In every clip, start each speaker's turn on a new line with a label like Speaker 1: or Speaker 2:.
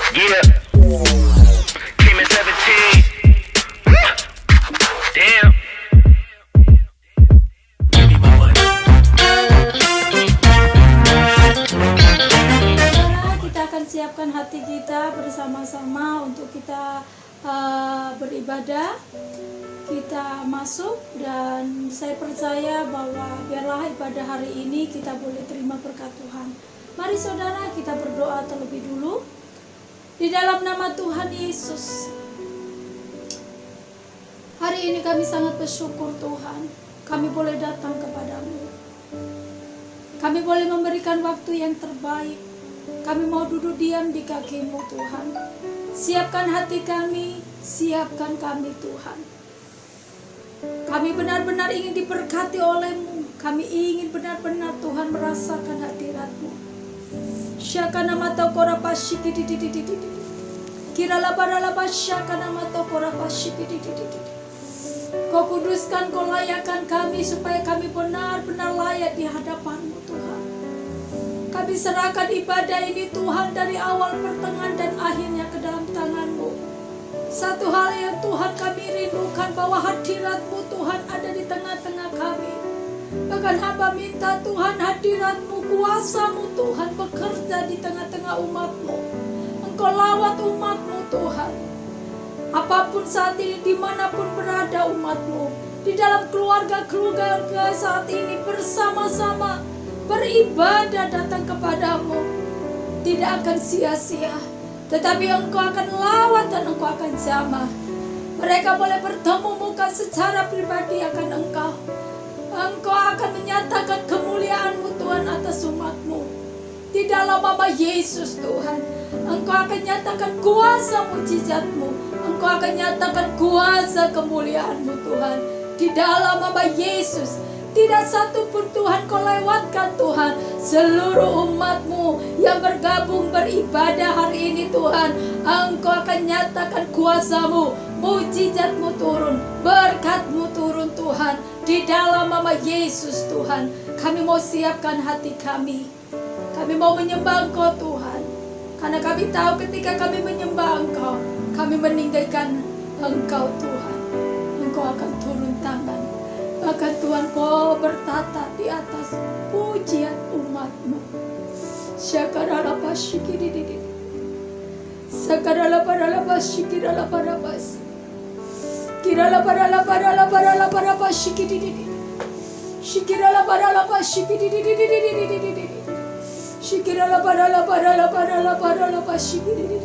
Speaker 1: Yeah. Came at 17. Damn.
Speaker 2: Kita akan siapkan hati kita bersama-sama untuk kita beribadah. Kita masuk dan saya percaya bahwa biarlah ibadah hari ini kita boleh terima berkat Tuhan. Mari saudara, kita berdoa terlebih dulu. Di dalam nama Tuhan Yesus, hari ini kami sangat bersyukur Tuhan, kami boleh datang kepadamu. Kami boleh memberikan waktu yang terbaik. Kami mau duduk diam di kaki-Mu Tuhan. Siapkan hati kami, siapkan kami Tuhan. Kami benar-benar ingin diberkati oleh-Mu. Kami ingin benar-benar Tuhan merasakan hadirat-Mu. Syakana mata korapa shikidididididi. Kirala baralaba syakana mata korapa shikididididi. Kau kuduskan, Kau layakkan kami supaya kami benar-benar layak di hadapan-Mu Tuhan. Kami serahkan ibadah ini Tuhan dari awal, pertengahan dan akhirnya ke dalam tangan-Mu. Satu hal yang Tuhan kami rindukan, bahwa hadirat-Mu Tuhan ada di tengah-tengah kami. Bahkan hamba minta Tuhan hadirat-Mu, kuasa-Mu Tuhan bekerja di tengah-tengah umat-Mu. Engkau lawat umat-Mu Tuhan. Apapun saat ini, dimanapun berada umat-Mu, di dalam keluarga-keluarga saat ini bersama-sama beribadah datang kepadamu, tidak akan sia-sia, tetapi Engkau akan lawat dan Engkau akan jamah. Mereka boleh bertemu muka secara pribadi akan Engkau. Engkau akan menyatakan kemuliaan-Mu Tuhan atas umat-Mu. Di dalam nama Yesus Tuhan, Engkau akan nyatakan kuasa mujizat-Mu. Engkau akan nyatakan kuasa kemuliaan-Mu Tuhan. Di dalam nama Yesus, tidak satu pun Tuhan Kau lewatkan Tuhan. Seluruh umat-Mu yang bergabung beribadah hari ini Tuhan, Engkau akan nyatakan kuasa-Mu, mujizat-Mu turun, berkat-Mu turun Tuhan. Di dalam nama Yesus Tuhan, kami mau siapkan hati kami. Kami mau menyembah Engkau Tuhan. Karena kami tahu ketika kami menyembah Engkau, kami meninggikan Engkau Tuhan. Engkau akan turun tangan. Bahkan Tuhan Kau bertata di atas pujian umat-Mu. Syakaralapa syikidididi. Sakaralapa syikidalapa. Kiralapa syikidididi. Shikiralapa syikidididi. Shikiralapa syikidididi.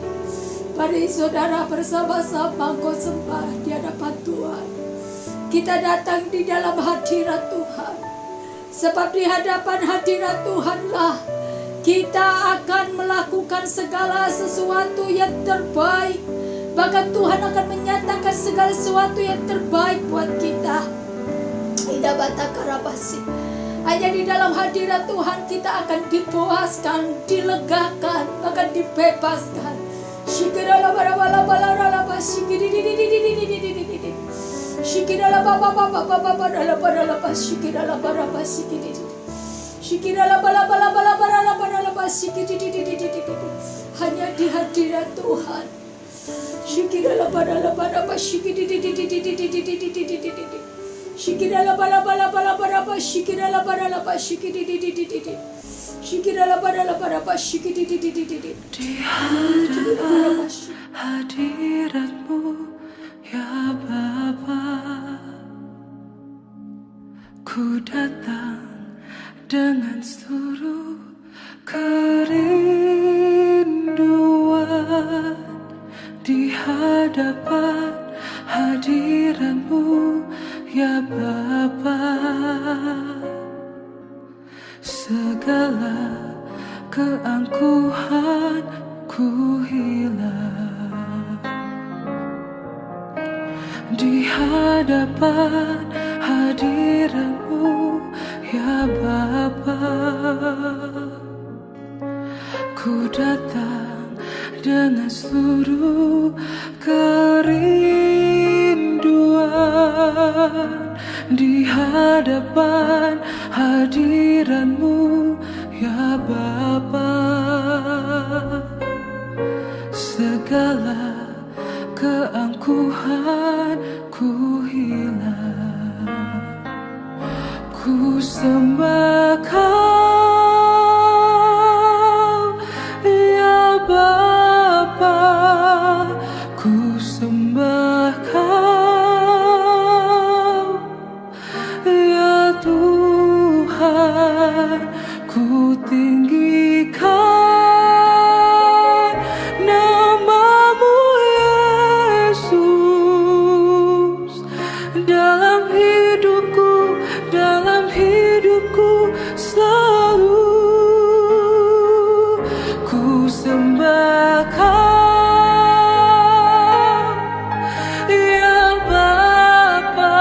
Speaker 2: Mari saudara bersama-sama Kau sembah di hadapan Tuhan. Kita datang di dalam hadirat Tuhan. Sebab di hadapan hadirat Tuhanlah kita akan melakukan segala sesuatu yang terbaik. Bahkan Tuhan akan menyatakan segala sesuatu yang terbaik buat kita. Ida bata karabasi. Hanya di dalam hadirat Tuhan kita akan dipuaskan, dilegakan, bahkan dibebaskan. Shikirala barabala balarala shikididididididididididididid. Shikirala baba baba baba barala barala shikirala baraba shikididid. Shikirala bala bala bala barala shikidididididididid. Hanya di hadirat Tuhan. Shikirala barala baraba shikidididididididididididid. Shikirala bala bala bala baraba shikirala barala shikididididididid. Shikirala barala baraba shikididididididid.
Speaker 3: Di hadapan hadirat-Mu ya Bapa, ku datang dengan seluruh kerinduan. Di hadapan hadirat-Mu ya Bapa, segala keangkuhan ku hilang. Di hadapan hadirat-Mu ya Bapa, ku datang dengan seluruh kerinduan. Di hadapan hadirat-Mu ya Bapa, segala keangkuhanku hilang. Ku sembah Kau, ya Bapa, ku sembah Kau, ya Tuhan, ku tinggikan nama-Mu Yesus dalam hidupku selalu. Ku sembah Kau, ya Bapa,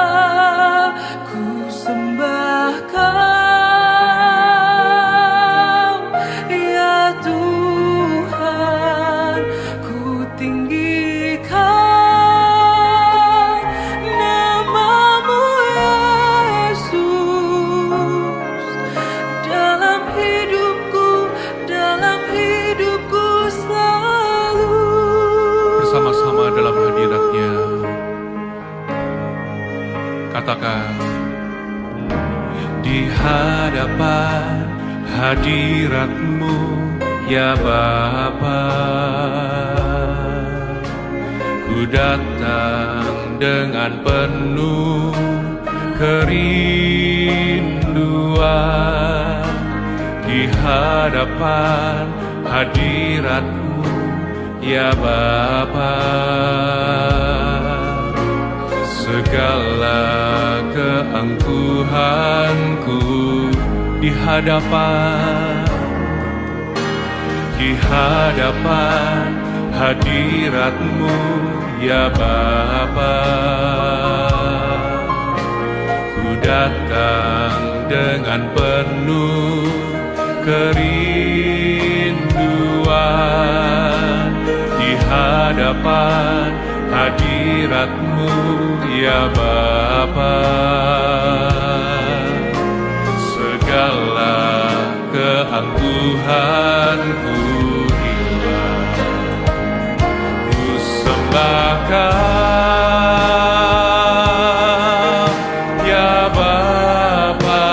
Speaker 3: ku sembah Kau, ya Tuhan, ku tinggikan nama-Mu Yesus dalam hidupku selalu.
Speaker 4: Bersama-sama dalam hadirat-Nya, katakan, di hadapan hadirat-Mu ya Bapa, ku datang dengan penuh kerinduan. Di hadapan hadirat-Mu ya Bapa, segala keangkuhanku di hadapan hadirat-Mu ya Bapa. Ku datang dengan penuh kerinduan di hadapan hadirat-Mu ya Bapa. Segala keangkuhanku hilang. Ku sembah Kau, ya Bapa,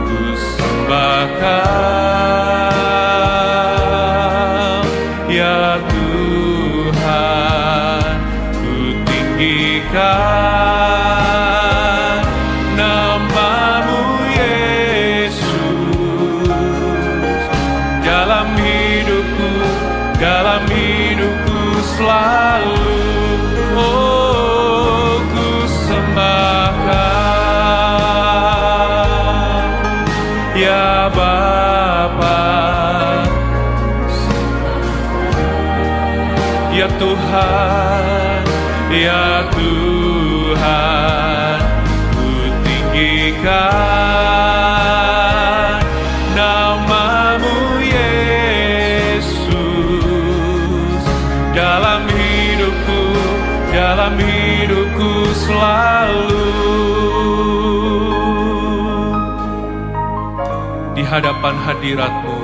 Speaker 4: ku sembah Kau, ya Tuhan, ku tinggikan nama-Mu Yesus dalam hidupku selalu. Oh, ku sembah Kau, ya Bapa, ya Tuhan, ya Tuhan, ku tinggikan nama-Mu Yesus dalam hidupku selalu. Di hadapan hadirat-Mu,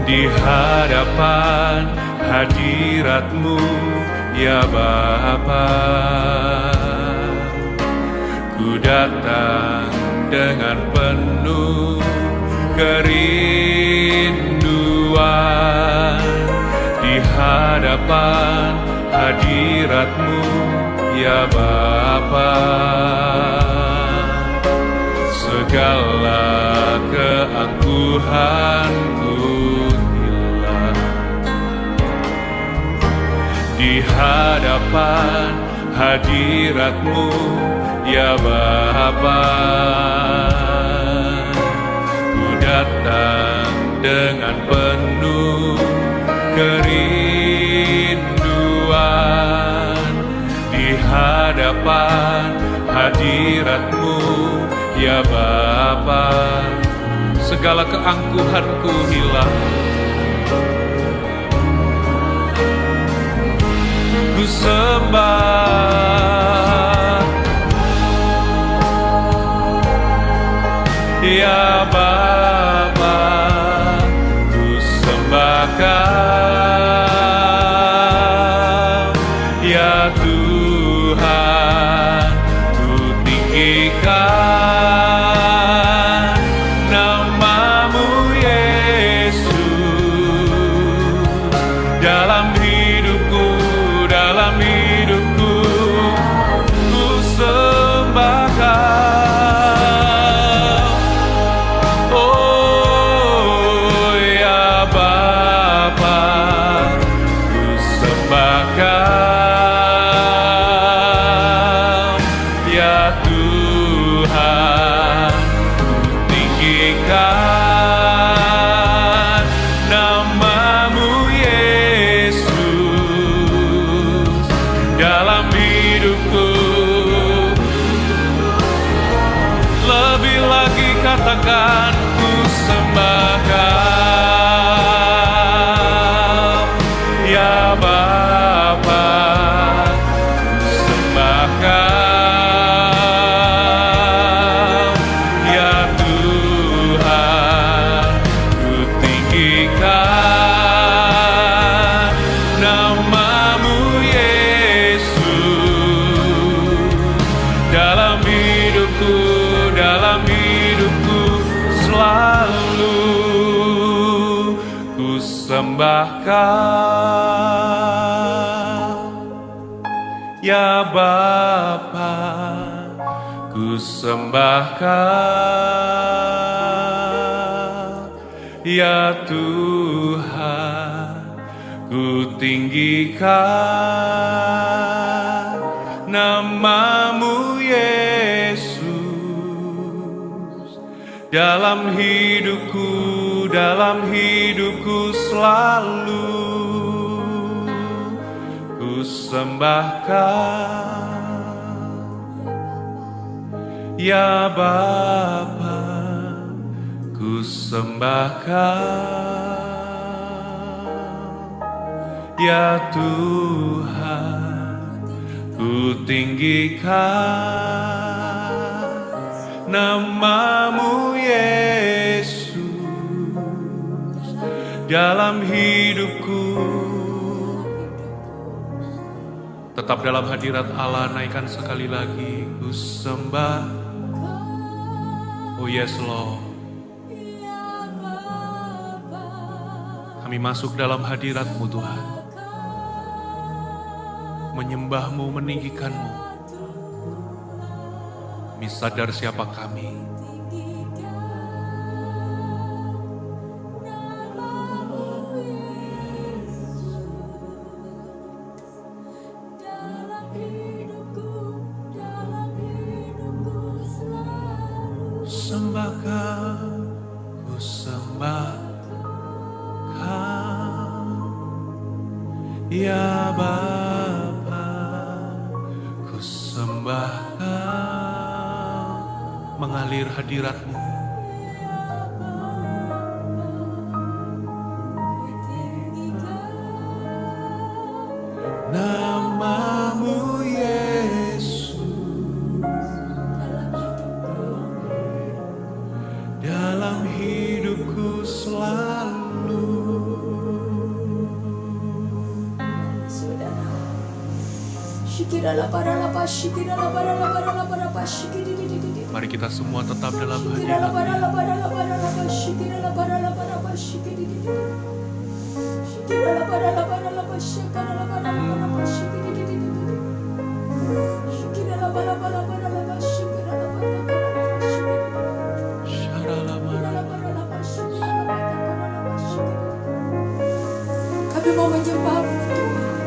Speaker 4: di hadapan hadirat-Mu ya Bapa, ku datang dengan penuh kerinduan. Di hadapan hadirat-Mu ya Bapa, segala keangkuhanku hilang. Di hadapan hadirat-Mu ya Bapa, ku datang dengan penuh kerinduan. Di hadapan hadirat-Mu ya Bapa, segala keangkuhanku hilang. Ku sembah ya Bapa, ku sembah Kau, Ya Tuhan, ku tinggikan nama-Mu Yesus. Dalam hidupku, ku sembahkan. Oh ya Bapa, ku sembahkan. Ya Tuhan, ku tinggikan nama-Mu Yesus. Dalam hidupku, lebih lagi katakan ku sembahkan. Ya Bapa, ku sembahkan. Ya Tuhan, ku tinggikan nama-Mu Yesus. Dalam hidupku selalu ku sembahkan. Ya Bapa, ku sembahkan. Ya Tuhan, ku tinggikan nama-Mu Yesus. Dalam hidupku selalu ku sembahkan. Ya Bapa, ku sembahkan. Ya Tuhan, ku tinggikan nama-Mu Yesus. Dalam hidupku, tetap dalam hadirat Allah, naikkan sekali lagi, ku sembah. Oh yes Lord, kami masuk dalam hadirat-Mu Tuhan, menyembah-Mu, meninggikan-Mu. Kami sadar siapa kami. Sembahkan, ku sembahkan. Ya Bapa, ku sembahkan. Mengalir hadirat-Mu. Nama-Mu Yesus. Dalam hidupku selalu.
Speaker 2: Saudara, shikirala parala pas, shikirala parala parala para pas, shikiridi.
Speaker 4: Mari kita semua tetap dalam
Speaker 2: Shikirala
Speaker 4: hadirat-Nya.
Speaker 2: parala parala pas, shikirala parala para pas, shikiridi. Shikirala parala pas, shikirala parala para pas, shikiridi. Shikirala parala parala pas, shikirala parala para pas, shikiridi.
Speaker 4: Syaralamara.
Speaker 2: Kami mau menyembah-Mu Tuhan,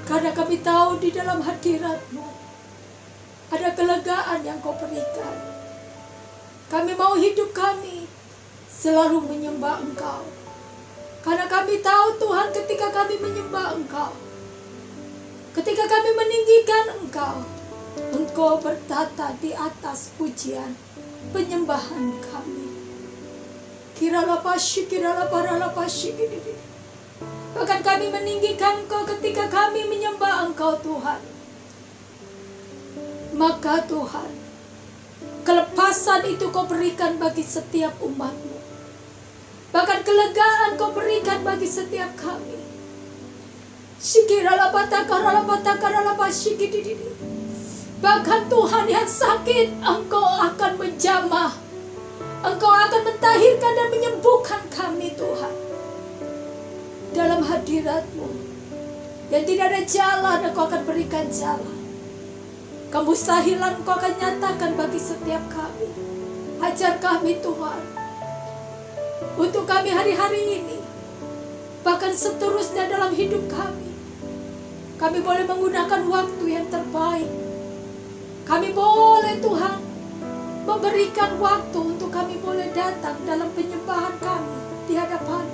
Speaker 2: karena kami tahu di dalam hadirat-Mu ada kelegaan yang Kau berikan. Kami mau hidup kami selalu menyembah Engkau, karena kami tahu Tuhan, ketika kami menyembah Engkau, ketika kami meninggikan Engkau, Engkau bertata di atas pujian penyembahan kami. Kirala pasyi, kirala parala pasyi. Bahkan kami meninggikan Engkau ketika kami menyembah Engkau Tuhan. Maka Tuhan, kelepasan itu Kau berikan bagi setiap umat-Mu. Bahkan kelegaan Kau berikan bagi setiap kami. Bahkan Tuhan yang sakit Engkau akan menjamah, Engkau akan mentahirkan dan menyembuhkan kami Tuhan. Dalam hadirat-Mu yang tidak ada jalan, Engkau akan berikan jalan. Kemustahilan Engkau akan nyatakan bagi setiap kami. Ajar kami Tuhan, untuk kami hari-hari ini, bahkan seterusnya dalam hidup kami, kami boleh menggunakan waktu yang terbaik. Kami boleh Tuhan memberikan waktu untuk kami boleh datang dalam penyembahan kami di hadapan.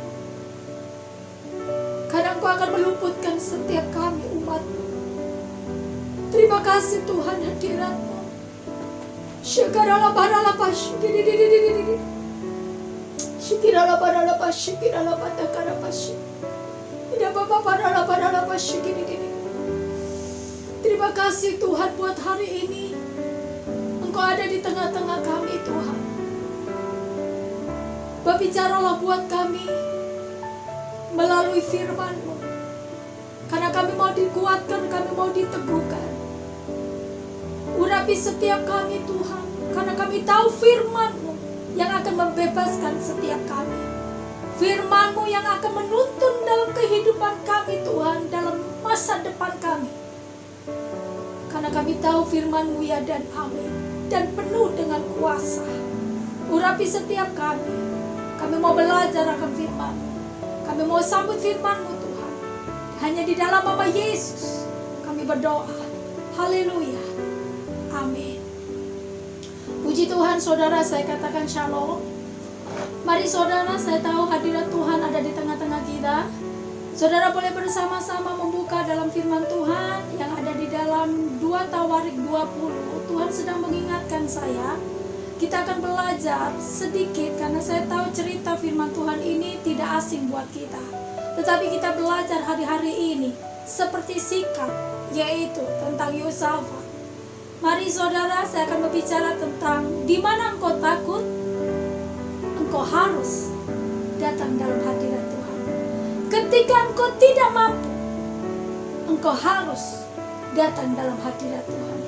Speaker 2: Karena Engkau akan meluputkan setiap kami umat-Mu. Terima kasih Tuhan hadirat-Mu. Terima kasih Tuhan buat hari ini. Engkau ada di tengah-tengah kami Tuhan. Berbicaralah buat kami melalui firman-Mu. Karena kami mau dikuatkan, kami mau diteguhkan. Urapi setiap kami Tuhan, karena kami tahu firman-Mu yang akan membebaskan setiap kami. Firman-Mu yang akan menuntun dalam kehidupan kami Tuhan, dalam masa depan kami. Karena kami tahu firman-Mu ya dan amin, dan penuh dengan kuasa. Urapi setiap kami. Kami mau belajar akan firman-Mu. Kami mau sambut firman-Mu Tuhan. Hanya di dalam nama Yesus kami berdoa. Haleluya. Amin. Puji Tuhan saudara, saya katakan shalom. Mari saudara, saya tahu hadirat Tuhan ada di tengah-tengah kita. Saudara boleh bersama-sama membuka dalam firman Tuhan yang ada di dalam 2 Tawarik 20. Tuhan sedang mengingatkan saya. Kita akan belajar sedikit karena saya tahu cerita firman Tuhan ini tidak asing buat kita. Tetapi kita belajar hari-hari ini seperti sikap, yaitu tentang Yosafat. Mari saudara, saya akan berbicara tentang di mana engkau takut, engkau harus datang dalam hadirat Tuhan. Ketika engkau tidak mampu, engkau harus datang dalam hadirat Tuhan.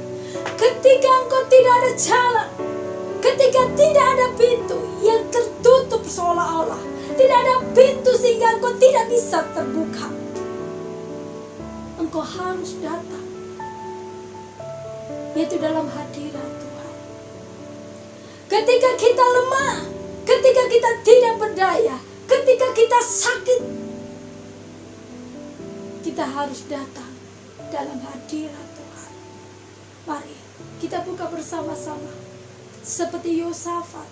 Speaker 2: Ketika engkau tidak ada jalan, ketika tidak ada pintu yang tertutup seolah-olah, tidak ada pintu sehingga engkau tidak bisa terbuka, engkau harus datang, yaitu dalam hadirat Tuhan. Ketika kita lemah, ketika kita tidak berdaya, ketika kita sakit, kita harus datang dalam hadirat Tuhan. Mari kita buka bersama-sama. Seperti Yosafat,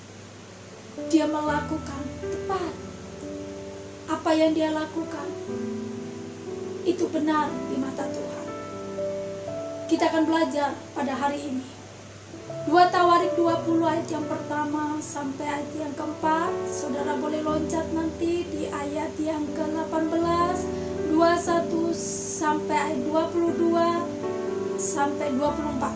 Speaker 2: dia melakukan tepat apa yang dia lakukan, itu benar di mata Tuhan. Kita akan belajar pada hari ini 2 Tawarik 20 ayat yang pertama sampai ayat yang keempat. Saudara boleh loncat nanti di ayat yang ke-18, 21 sampai ayat 22 sampai 24.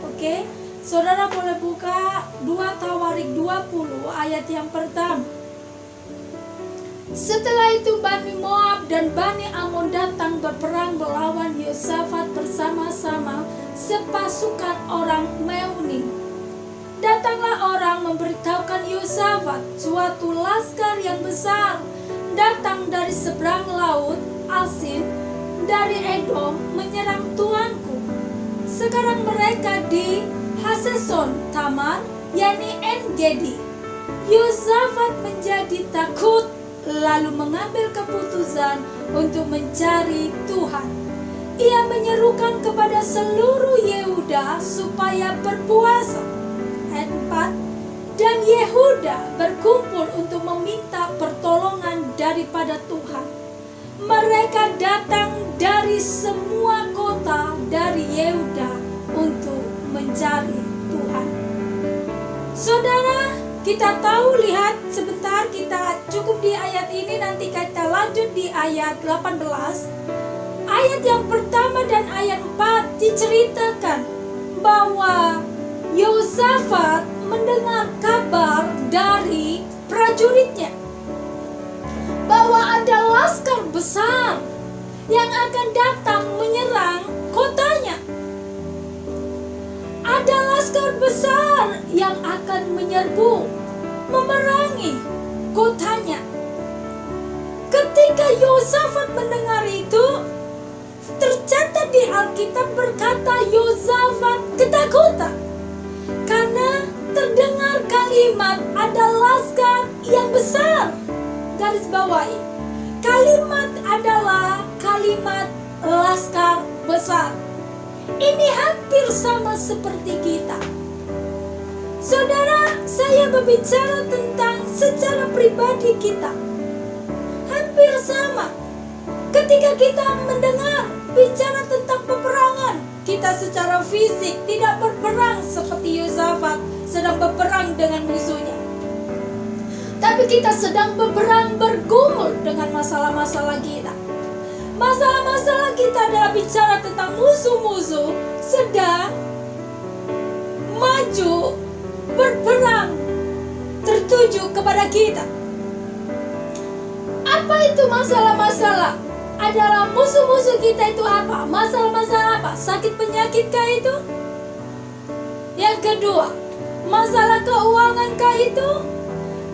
Speaker 2: Oke? Saudara boleh buka 2 Tawarik 20 ayat yang pertama. Setelah itu Bani Moab dan Bani Amon datang berperang melawan Yosafat bersama-sama sepasukan orang Meuni. Datanglah orang memberitahukan Yosafat, suatu laskar yang besar datang dari seberang laut Asin dari Edom menyerang tuanku. Sekarang mereka di Haseson Tamar, yakni En-Gedi. Yosafat menjadi takut, lalu mengambil keputusan untuk mencari Tuhan. Ia menyerukan kepada seluruh Yehuda supaya berpuasa. Ayat 4. Dan Yehuda berkumpul untuk meminta pertolongan daripada Tuhan. Mereka datang dari semua kota dari Yehuda untuk mencari Tuhan. Saudara, kita tahu, lihat sebentar, kita cukup di ayat ini, nanti kita lanjut di ayat 18. Ayat yang pertama dan ayat 4 diceritakan bahwa Yosafat mendengar kabar dari prajuritnya. bahwa ada laskar besar yang akan datang menyerang kotanya. Ada laskar besar yang akan menyerbu, memerangi kotanya. Ketika Yosafat mendengar itu, tercatat di Alkitab berkata Yosafat ketakutan karena terdengar kalimat ada laskar yang besar. Garis bawahi, kalimat adalah kalimat laskar besar. Ini hampir sama seperti kita. Saudara, saya berbicara tentang secara pribadi kita. Hampir sama. Ketika kita mendengar bicara tentang peperangan, kita secara fisik tidak berperang seperti Yosafat sedang berperang dengan musuhnya. Tapi kita sedang berperang, bergumul dengan masalah-masalah kita. Masalah-masalah kita adalah bicara tentang musuh-musuh sedang maju berperang tertuju kepada kita. Apa itu masalah-masalah? Adalah musuh-musuh kita itu apa? Masalah-masalah apa? Sakit penyakit kah itu? Yang kedua, masalah keuangan kah itu?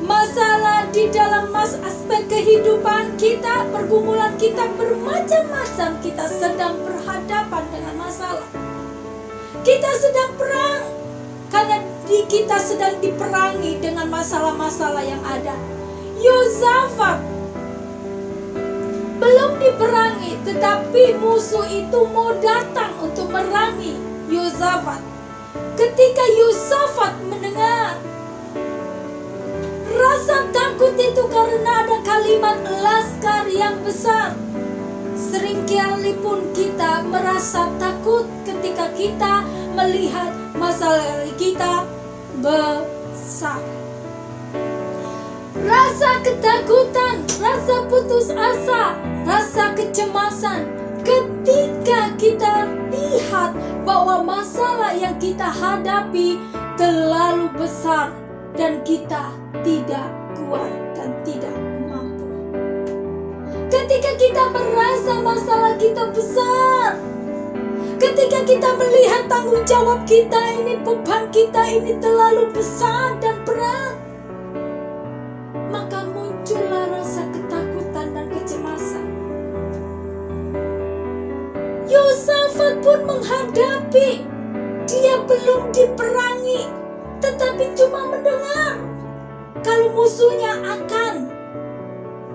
Speaker 2: Masalah di dalam aspek kehidupan kita, pergumulan kita bermacam-macam. Kita sedang berhadapan dengan masalah. Kita sedang perang karena kita sedang diperangi dengan masalah-masalah yang ada. Yosafat belum diperangi, tetapi musuh itu mau datang untuk merangi Yosafat. Ketika Yosafat mendengar, rasa takut itu karena ada kalimat laskar yang besar. Seringkali pun kita merasa takut ketika kita melihat masalah kita besar. Rasa ketakutan, rasa putus asa, rasa kecemasan ketika kita lihat bahwa masalah yang kita hadapi terlalu besar dan kita tidak kuat dan tidak mampu. Ketika kita merasa masalah kita besar, ketika kita melihat tanggung jawab kita ini, beban kita ini terlalu besar dan berat, maka muncullah rasa ketakutan dan kecemasan. Yosafat pun menghadapi, dia belum diperangi, tetapi cuma mendengar kalau musuhnya akan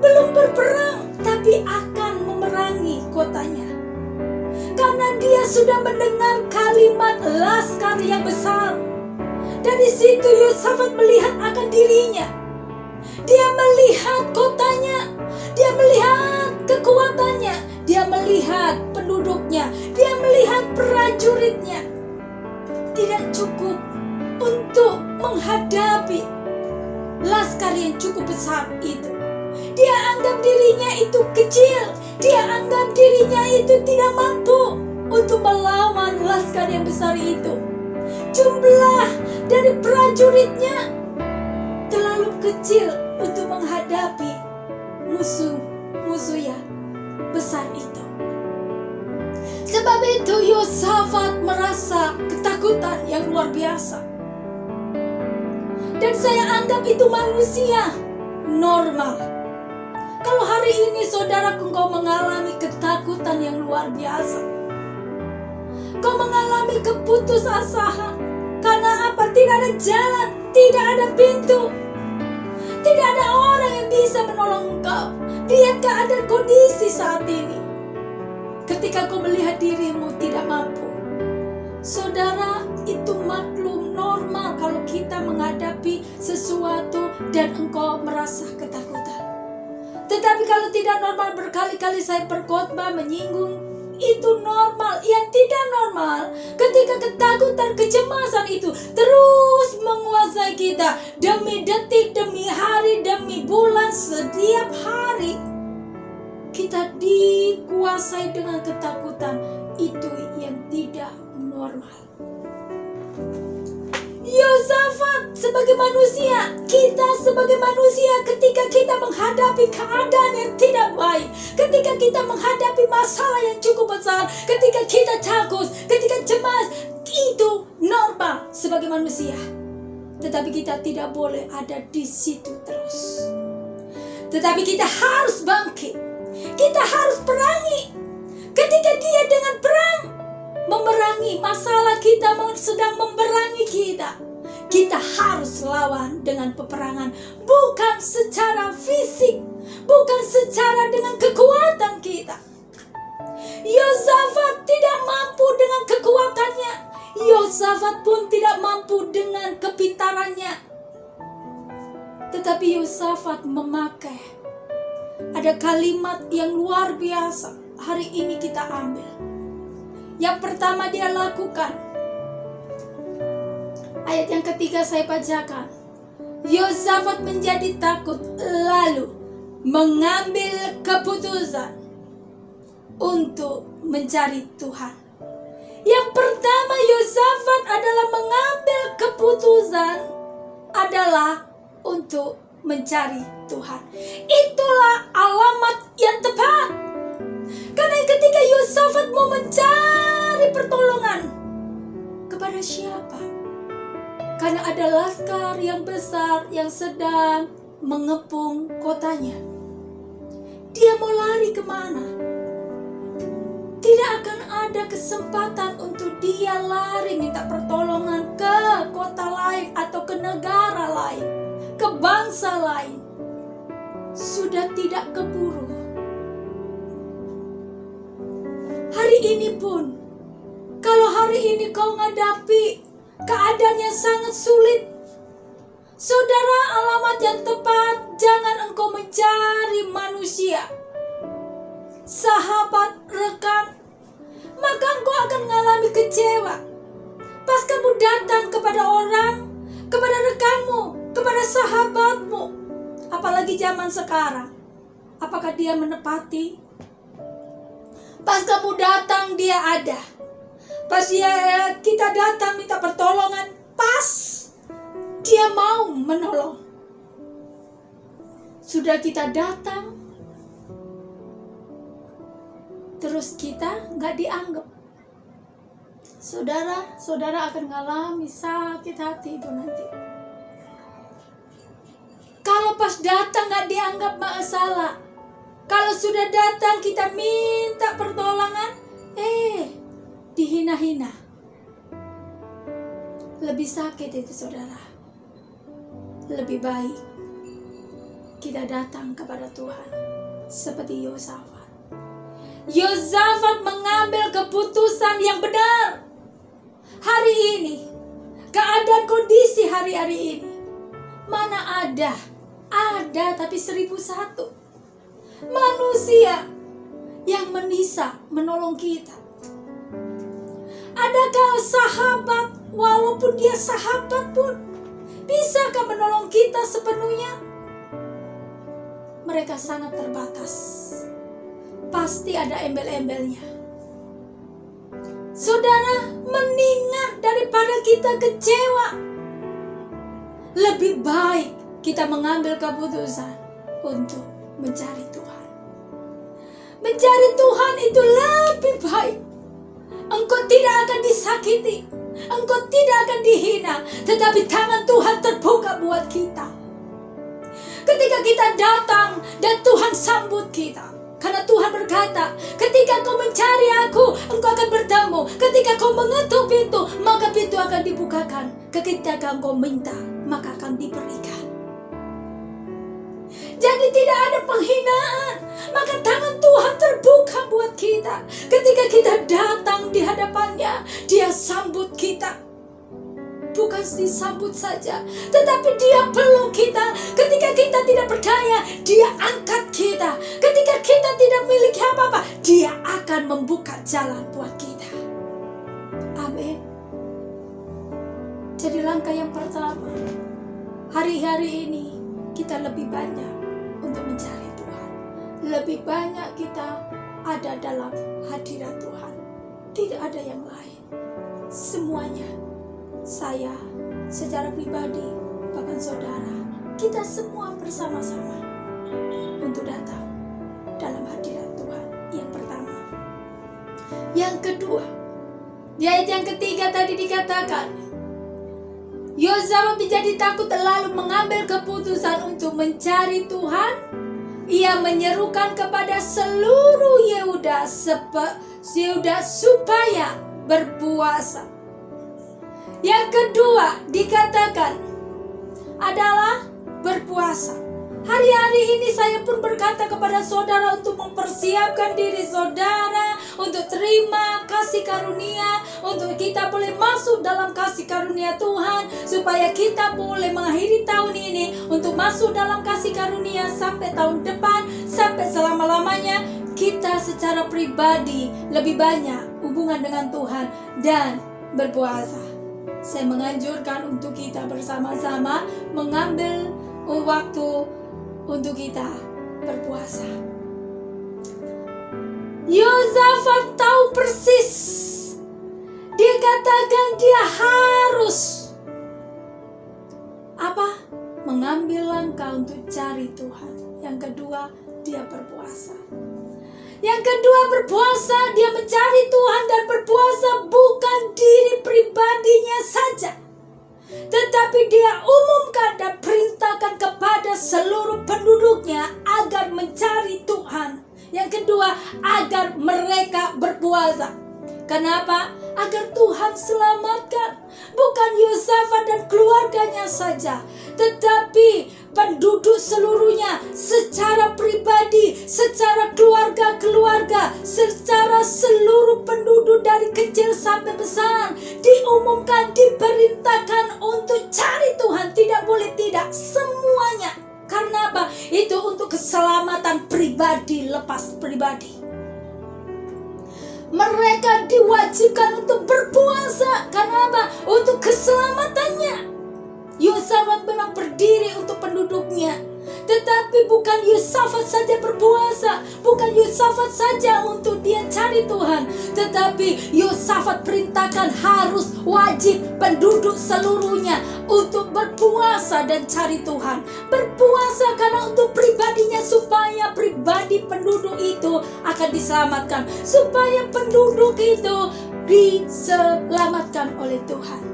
Speaker 2: belum berperang, tapi akan memerangi kotanya. Karena dia sudah mendengar kalimat laskar yang besar. Dari situ Yosafat melihat akan dirinya. Dia melihat kotanya, dia melihat kekuatannya, dia melihat penduduknya, dia melihat prajuritnya. Tidak cukup untuk menghadapi laskar yang cukup besar itu. Dia anggap dirinya itu kecil, dia anggap dirinya itu tidak mampu untuk melawan laskar yang besar itu. Jumlah dari prajuritnya terlalu kecil untuk menghadapi musuh yang besar itu. Sebab itu Yosafat merasa ketakutan yang luar biasa. Dan saya anggap itu manusia normal. Kalau hari ini saudara engkau mengalami ketakutan yang luar biasa, kau mengalami keputusasaan karena apa? Tidak ada jalan, tidak ada pintu, tidak ada orang yang bisa menolong engkau. Lihat keadaan kondisi saat ini. Ketika kau melihat dirimu tidak mampu, saudara, itu maklum normal kalau kita menghadapi sesuatu dan engkau merasa ketakutan. Tetapi kalau tidak normal, berkali-kali saya berkhotbah menyinggung, itu normal. Yang tidak normal ketika ketakutan, kecemasan itu terus menguasai kita demi detik, demi hari, demi bulan, setiap hari kita dikuasai dengan ketakutan. Itu yang tidak normal. Yosafat sebagai manusia, kita sebagai manusia, ketika kita menghadapi keadaan yang tidak baik, ketika kita menghadapi masalah yang cukup besar, ketika kita takut, ketika cemas, itu normal sebagai manusia. Tetapi kita tidak boleh ada di situ terus. Tetapi kita harus bangkit. Kita harus perangi. Ketika dia dengan perang memerangi masalah, kita sedang memerangi kita. Kita harus lawan dengan peperangan, bukan secara fisik, bukan secara dengan kekuatan kita. Yosafat tidak mampu dengan kekuatannya. Yosafat pun tidak mampu dengan kepintarannya. Tetapi Yosafat memakai, ada kalimat yang luar biasa hari ini kita ambil. Yang pertama dia lakukan, ayat yang ketiga saya bacakan. Yosafat menjadi takut, lalu mengambil keputusan untuk mencari Tuhan. Yang pertama Yosafat adalah mengambil keputusan adalah untuk mencari Tuhan. Itulah alamat yang tepat. Karena ketika Yosafat mau mencari pertolongan, kepada siapa? Karena ada laskar yang besar yang sedang mengepung kotanya. Dia mau lari kemana? Tidak akan ada kesempatan untuk dia lari minta pertolongan ke kota lain atau ke negara lain, ke bangsa lain. Sudah tidak keburu. Hari ini pun, kalau hari ini kau menghadapi keadaan yang sangat sulit, saudara, alamat yang tepat, jangan engkau mencari manusia, sahabat, rekan, maka engkau akan mengalami kecewa. Pas kamu datang kepada orang, kepada rekanmu, kepada sahabatmu, apalagi zaman sekarang, apakah dia menepati? Pas kamu datang dia ada. Pas kita datang minta pertolongan, pas dia mau menolong. Sudah kita datang, terus kita nggak dianggap. Saudara akan mengalami sakit hati itu nanti. Kalau pas datang nggak dianggap masalah. Kalau sudah datang kita minta pertolongan, dihina-hina. Lebih sakit itu saudara. Lebih baik kita datang kepada Tuhan seperti Yosafat. Yosafat mengambil keputusan yang benar. Hari ini, keadaan kondisi hari-hari ini, mana ada tapi 1001 manusia yang bisa menolong kita. Adakah sahabat, walaupun dia sahabat pun, bisakah menolong kita sepenuhnya? Mereka sangat terbatas. Pasti ada embel-embelnya. Saudara, mendingan daripada kita kecewa, lebih baik kita mengambil keputusan untuk mencari Tuhan. Mencari Tuhan itu lebih baik. Engkau tidak akan disakiti, engkau tidak akan dihina, tetapi tangan Tuhan terbuka buat kita. Ketika kita datang dan Tuhan sambut kita, karena Tuhan berkata, ketika kau mencari aku, engkau akan bertemu. Ketika kau mengetuk pintu, maka pintu akan dibukakan. Ketika engkau minta, maka akan diberikan. Jadi tidak ada penghinaan, maka tangan Tuhan terbuka buat kita. Ketika kita datang di hadapannya, Dia sambut kita. Bukan disambut saja, tetapi Dia peluk kita. Ketika kita tidak berdaya, Dia angkat kita. Ketika kita tidak memiliki apa-apa, Dia akan membuka jalan buat kita. Amin. Jadi langkah yang pertama, hari-hari ini kita lebih banyak untuk mencari Tuhan. Lebih banyak kita ada dalam hadirat Tuhan. Tidak ada yang lain. Semuanya saya secara pribadi, bahkan saudara, kita semua bersama-sama untuk datang dalam hadirat Tuhan. Yang pertama. Yang kedua, di ayat yang ketiga tadi dikatakan, Yosafat menjadi takut lalu mengambil keputusan untuk mencari Tuhan. Ia menyerukan kepada seluruh Yehuda supaya berpuasa. Yang kedua dikatakan adalah berpuasa. Hari-hari ini saya pun berkata kepada saudara untuk mempersiapkan diri saudara untuk terima kasih karunia, untuk kita boleh masuk dalam kasih karunia Tuhan, supaya kita boleh mengakhiri tahun ini untuk masuk dalam kasih karunia sampai tahun depan, sampai selama-lamanya. Kita secara pribadi lebih banyak hubungan dengan Tuhan dan berpuasa. Saya menganjurkan untuk kita bersama-sama mengambil waktu untuk kita berpuasa. Yosafat tahu persis. Dia katakan dia harus mengambil langkah untuk cari Tuhan. Yang kedua, dia berpuasa. Yang kedua, berpuasa, dia mencari Tuhan dan berpuasa bukan diri pribadinya saja, tetapi dia umumkan dan perintahkan kepada seluruh penduduknya agar mencari Tuhan. Yang kedua, agar mereka berpuasa. Kenapa? Agar Tuhan selamatkan. Bukan Yosafat dan keluarganya saja, tetapi penduduk seluruhnya, secara pribadi, secara keluarga-keluarga, secara seluruh penduduk dari kecil sampai besar, diumumkan, diperintahkan untuk cari Tuhan. Tidak boleh tidak, semuanya. Karena apa? Itu untuk keselamatan pribadi, lepas pribadi. Mereka diwajibkan untuk berpuasa. Karena apa? Untuk keselamatannya. Yosafat memang berdiri untuk penduduknya, tetapi bukan Yosafat saja berpuasa, bukan Yosafat saja untuk dia cari Tuhan, tetapi Yosafat perintahkan harus wajib penduduk seluruhnya untuk berpuasa dan cari Tuhan. Berpuasa karena untuk pribadinya, supaya pribadi penduduk itu akan diselamatkan, supaya penduduk itu diselamatkan oleh Tuhan.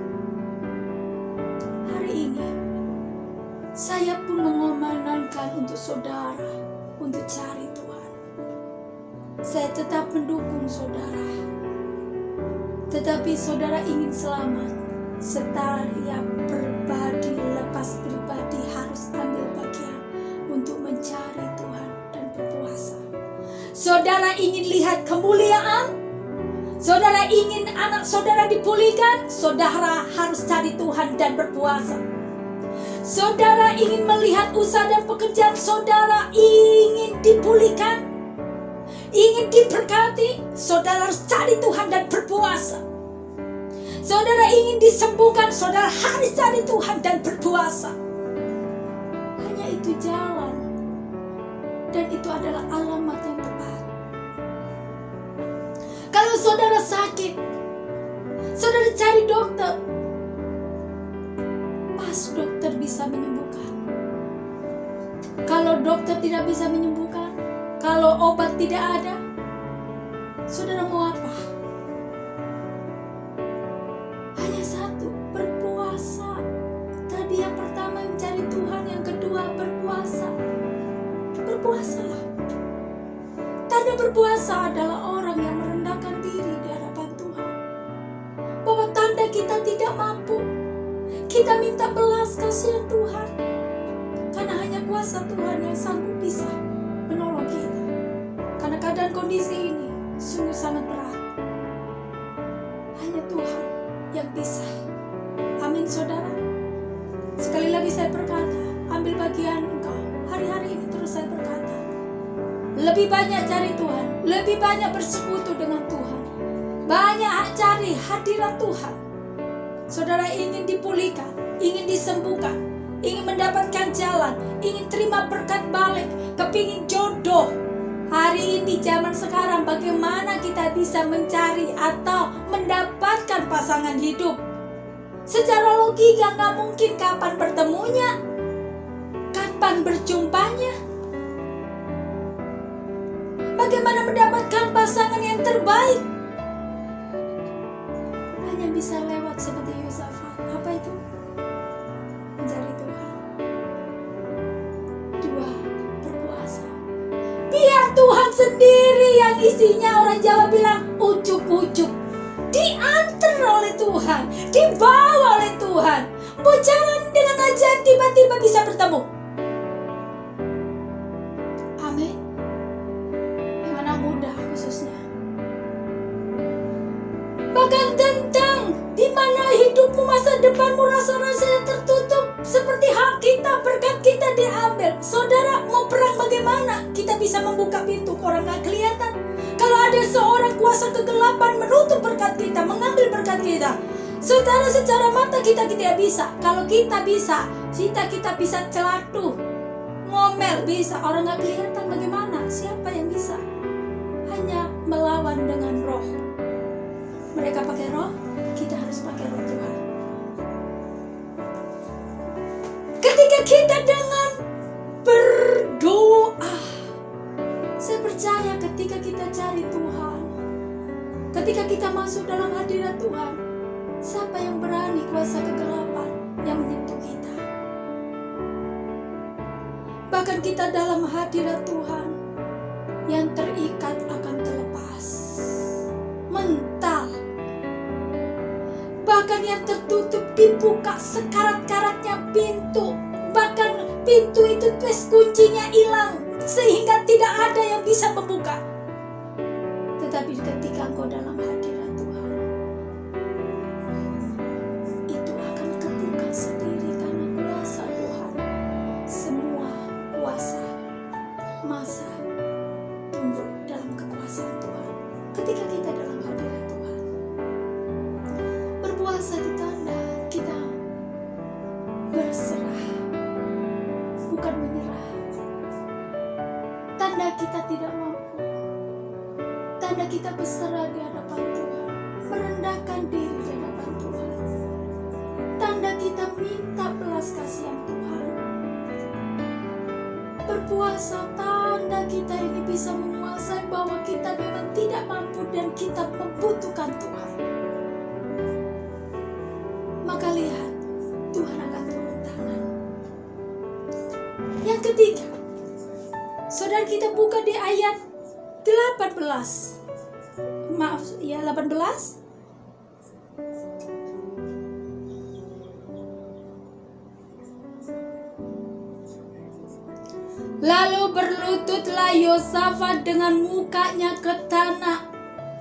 Speaker 2: Saya pun mengomandangkan untuk saudara untuk cari Tuhan. Saya tetap mendukung saudara. Tetapi saudara ingin selamat, setiap pribadi lepas pribadi harus ambil bagian untuk mencari Tuhan dan berpuasa. Saudara ingin lihat kemuliaan, saudara ingin anak saudara dipulihkan, saudara harus cari Tuhan dan berpuasa. Saudara ingin melihat usaha dan pekerjaan saudara ingin dipulihkan, ingin diberkati, saudara harus cari Tuhan dan berpuasa. Saudara ingin disembuhkan, saudara harus cari Tuhan dan berpuasa. Hanya itu jalan, dan itu adalah alamat yang tepat. Kalau saudara sakit, saudara cari dokter. Dokter bisa menyembuhkan. Kalau dokter tidak bisa menyembuhkan, kalau obat tidak ada, saudara mau apa? Hanya satu, berpuasa. Tadi yang pertama mencari Tuhan, yang kedua berpuasa. Berpuasalah. Tanda berpuasa adalah orang yang merendahkan diri di hadapan Tuhan, bahwa tanda kita tidak mampu. Kita minta belas kasihan Tuhan, karena hanya kuasa Tuhan yang sanggup bisa menolong kita. Karena keadaan kondisi ini sungguh sangat berat. Hanya Tuhan yang bisa. Amin saudara. Sekali lagi saya berkata, ambil bagian engkau. Hari-hari ini terus saya berkata, lebih banyak cari Tuhan, lebih banyak bersekutu dengan Tuhan, banyak cari hadirat Tuhan. Saudara ingin dipulihkan, ingin disembuhkan, ingin mendapatkan jalan, ingin terima berkat balik, kepingin jodoh. Hari ini zaman sekarang bagaimana kita bisa mencari atau mendapatkan pasangan hidup? Secara logika gak mungkin kapan bertemunya, kapan berjumpanya. Bagaimana mendapatkan pasangan yang terbaik? Hanya bisa lewat seperti Yosafat. Apa itu? Mencari Tuhan. 2, berpuasa. Biar Tuhan sendiri yang isinya, orang Jawa bilang ujuk-ujuk, diantar oleh Tuhan, dibawa oleh Tuhan. Mau jalan dengan ajaib, tiba-tiba bisa bertemu. Amin. Yang mana muda khususnya. Bahkan tentang di mana hidupmu, masa depanmu rasa-rasanya tertutup, seperti hak kita, berkat kita diambil. Saudara, mau perang bagaimana? Kita bisa membuka pintu, orang gak kelihatan. Kalau ada seorang kuasa kegelapan menutup berkat kita, mengambil berkat kita, saudara, secara mata kita tidak bisa. Kalau kita bisa, kita bisa celatuh, ngomel bisa. Orang gak kelihatan bagaimana? Siapa yang bisa? Hanya melawan dengan roh. Mereka pakai roh, kita harus pakai roh Tuhan. Ketika kita dengan berdoa, saya percaya ketika kita cari Tuhan, ketika kita masuk dalam hadirat Tuhan, siapa yang berani kuasa kegelapan yang menyentuh kita? Bahkan kita dalam hadirat Tuhan, yang terikat akan terlepas, mental. Bahkan yang tertutup dibuka sekarat-karatnya pintu. Bahkan pintu itu kuncinya hilang, sehingga tidak ada yang bisa membuka. Tetapi ketika engkau dalam hadirat Tuhan, itu akan kebuka sendiri karena kuasa Tuhan. Semua kuasa masa tunduk dalam kekuasaan Tuhan. Ketika kita dalam hadirat Tuhan, berpuasa itu tanda kita berserah, bukan menyerah. Tanda kita tidak mampu, tanda kita berserah di hadapan Tuhan, merendahkan diri di hadapan Tuhan. Tanda kita minta belas kasihan Tuhan. Berpuasa tanda kita ini bisa menguasai bahwa kita memang tidak mampu dan kita membutuhkan Tuhan. Maka lihat, Tuhan akan turun tangan. Yang ketiga, saudara, kita buka di ayat 18. Maaf, ya 18. Lalu berlututlah Yosafat dengan mukanya ke tanah.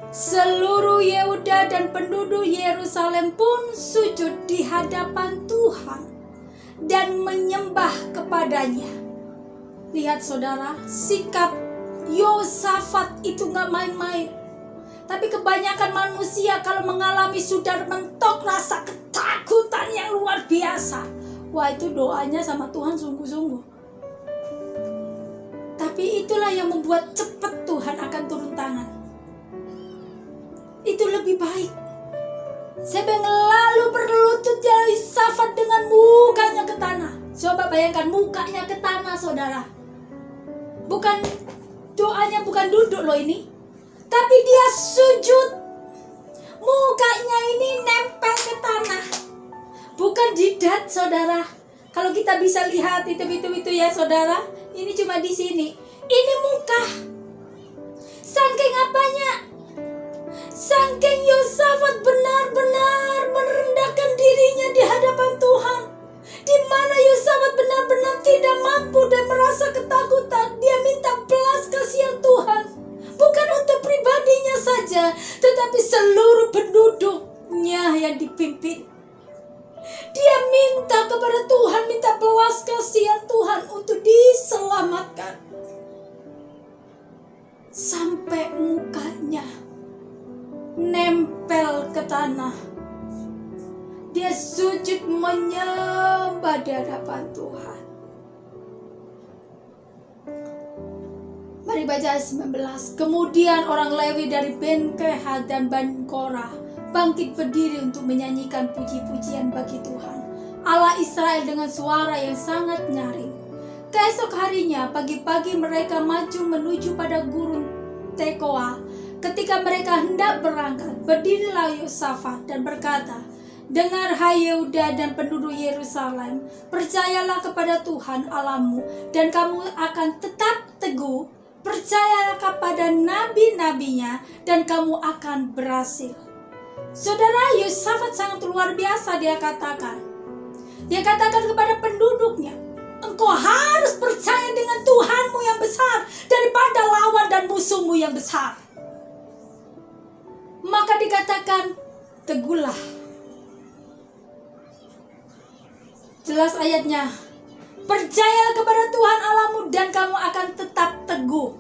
Speaker 2: Seluruh Yehuda dan penduduk Yerusalem pun sujud di hadapan Tuhan dan menyembah kepadanya. Lihat saudara, sikap Yosafat itu gak main-main. Tapi kebanyakan manusia kalau mengalami sudah mentok rasa ketakutan yang luar biasa, wah itu doanya sama Tuhan sungguh-sungguh. Tapi itulah yang membuat cepat Tuhan akan turun tangan. Itu lebih baik. Saya lalu berlutut Yosafat dengan mukanya ke tanah. Coba bayangkan mukanya ke tanah, saudara. Bukan doanya, bukan duduk loh ini, tapi dia sujud. Mukanya ini nempel ke tanah, bukan jidat, saudara. Kalau kita bisa lihat itu ya, saudara. Ini cuma di sini. Ini muka. Saking apanya? Saking Yosafat benar-benar merendahkan dirinya di hadapan Tuhan. Di mana Yosafat benar-benar tidak mampu dan merasa ketakutan, dia minta belas kasihan Tuhan. Bukan untuk pribadinya saja, tetapi seluruh penduduknya yang dipimpin. Dia minta kepada Tuhan, minta belas kasihan Tuhan untuk diselamatkan. Sampai mukanya nempel ke tanah. Dia sujud menyembah di hadapan Tuhan. Mari baca 19. Kemudian orang Lewi dari Ben Kehat dan Ben Korah bangkit berdiri untuk menyanyikan puji-pujian bagi Tuhan Allah Israel dengan suara yang sangat nyaring. Keesok harinya pagi-pagi mereka maju menuju pada gurun Tekoa. Ketika mereka hendak berangkat, berdirilah Yosafat dan berkata, "Dengar hai Yehuda dan penduduk Yerusalem, percayalah kepada Tuhan Allahmu dan kamu akan tetap teguh. Percayalah kepada nabi-nabinya dan kamu akan berhasil." Saudara, Yosafat sangat luar biasa. Dia katakan kepada penduduknya, "Engkau harus percaya dengan Tuhanmu yang besar daripada lawan dan musuhmu yang besar." Maka dikatakan, teguhlah. Jelas ayatnya, percayalah kepada Tuhan Allahmu dan kamu akan tetap teguh.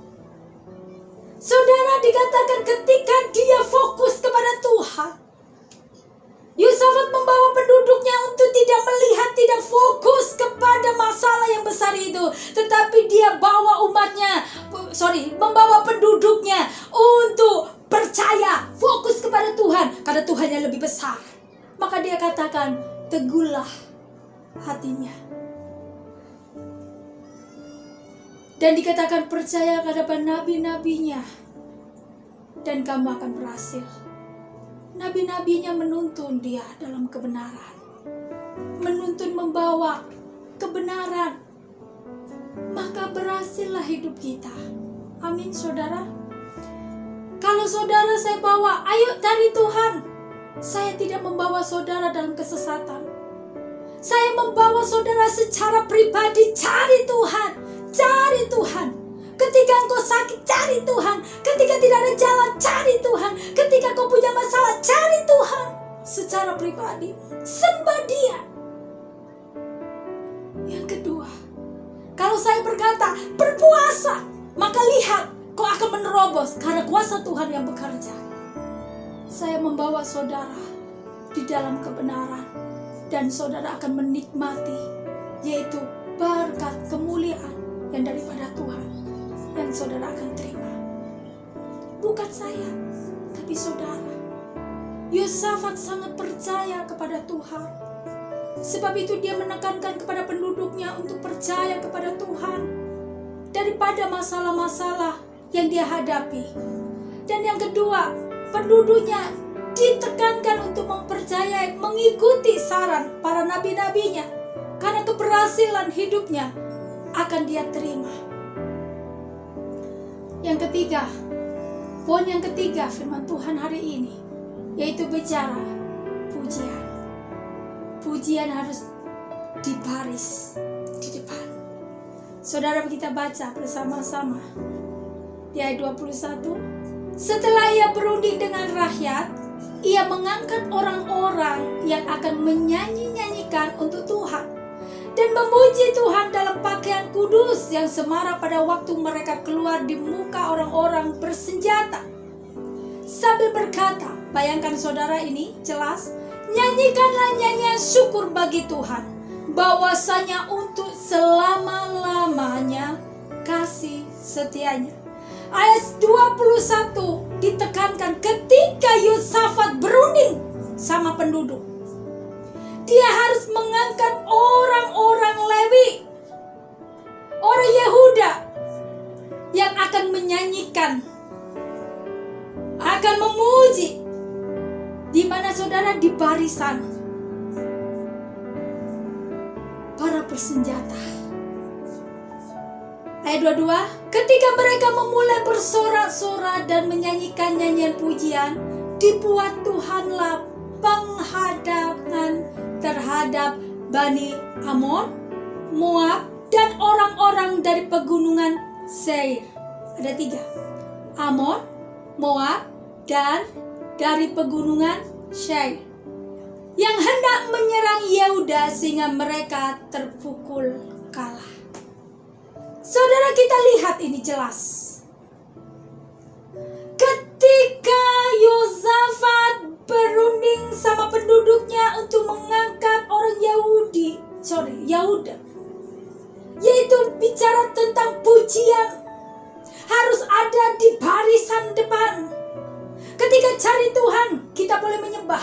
Speaker 2: Saudara, dikatakan ketika dia fokus kepada Tuhan, Yosafat membawa penduduknya untuk tidak melihat, tidak fokus kepada masalah yang besar itu, tetapi dia membawa penduduknya untuk percaya, fokus kepada Tuhan, karena Tuhan yang lebih besar. Maka dia katakan, teguhlah hatinya. Dan dikatakan percaya kepada nabi-nabinya dan kamu akan berhasil. Nabi-nabinya menuntun dia dalam kebenaran, menuntun membawa kebenaran, maka berhasillah hidup kita. Amin saudara. Kalau saudara saya bawa, ayo cari Tuhan. Saya tidak membawa saudara dalam kesesatan. Saya membawa saudara secara pribadi, cari Tuhan, cari Tuhan. Ketika engkau sakit, cari Tuhan. Ketika tidak ada jalan, cari Tuhan. Ketika kau punya masalah, cari Tuhan. Secara pribadi, sembah Dia. Yang kedua, kalau saya berkata, berpuasa, maka lihat, kau akan menerobos karena kuasa Tuhan yang bekerja. Saya membawa saudara di dalam kebenaran. Dan saudara akan menikmati, yaitu berkat kemuliaan yang daripada Tuhan yang saudara akan terima. Bukan saya, tapi saudara. Yosafat sangat percaya kepada Tuhan. Sebab itu dia menekankan kepada penduduknya untuk percaya kepada Tuhan daripada masalah-masalah yang dia hadapi. Dan yang kedua, penduduknya ditekankan untuk mempercayai, mengikuti saran para nabi-nabinya, karena keberhasilan hidupnya akan dia terima. Yang ketiga, poin yang ketiga firman Tuhan hari ini, yaitu bicara pujian. Pujian harus dibaris di depan. Saudara, kita baca bersama-sama di ayat 21. Setelah ia berunding dengan rakyat, ia mengangkat orang-orang yang akan menyanyi-nyanyikan untuk Tuhan dan memuji Tuhan dalam pakaian kudus yang semarak pada waktu mereka keluar di muka orang-orang bersenjata. Sambil berkata, bayangkan saudara ini jelas, nyanyikanlah nyanyian syukur bagi Tuhan, bahwasanya untuk selama-lamanya kasih setianya. Ayat 21 ditekankan ketika Yosafat berunding sama penduduk. Dia harus mengangkat orang-orang Lewi, orang Yehuda yang akan menyanyikan, akan memuji. Di mana saudara? Di barisan para bersenjata. Ayat 22, ketika mereka memulai bersorak-sorak dan menyanyikan nyanyian pujian, dibuat Tuhanlah penghadapan terhadap Bani Amon, Moab, dan orang-orang dari pegunungan Seir. Ada 3, Amon, Moab, dan dari pegunungan Seir, yang hendak menyerang Yehuda sehingga mereka terpukul kalah. Saudara, kita lihat ini jelas. Ketika Yosafat berunding sama penduduknya untuk mengangkat orang Yehuda, yaitu bicara tentang pujian, harus ada di barisan depan. Ketika Ketika cari Tuhan, kita boleh menyembah.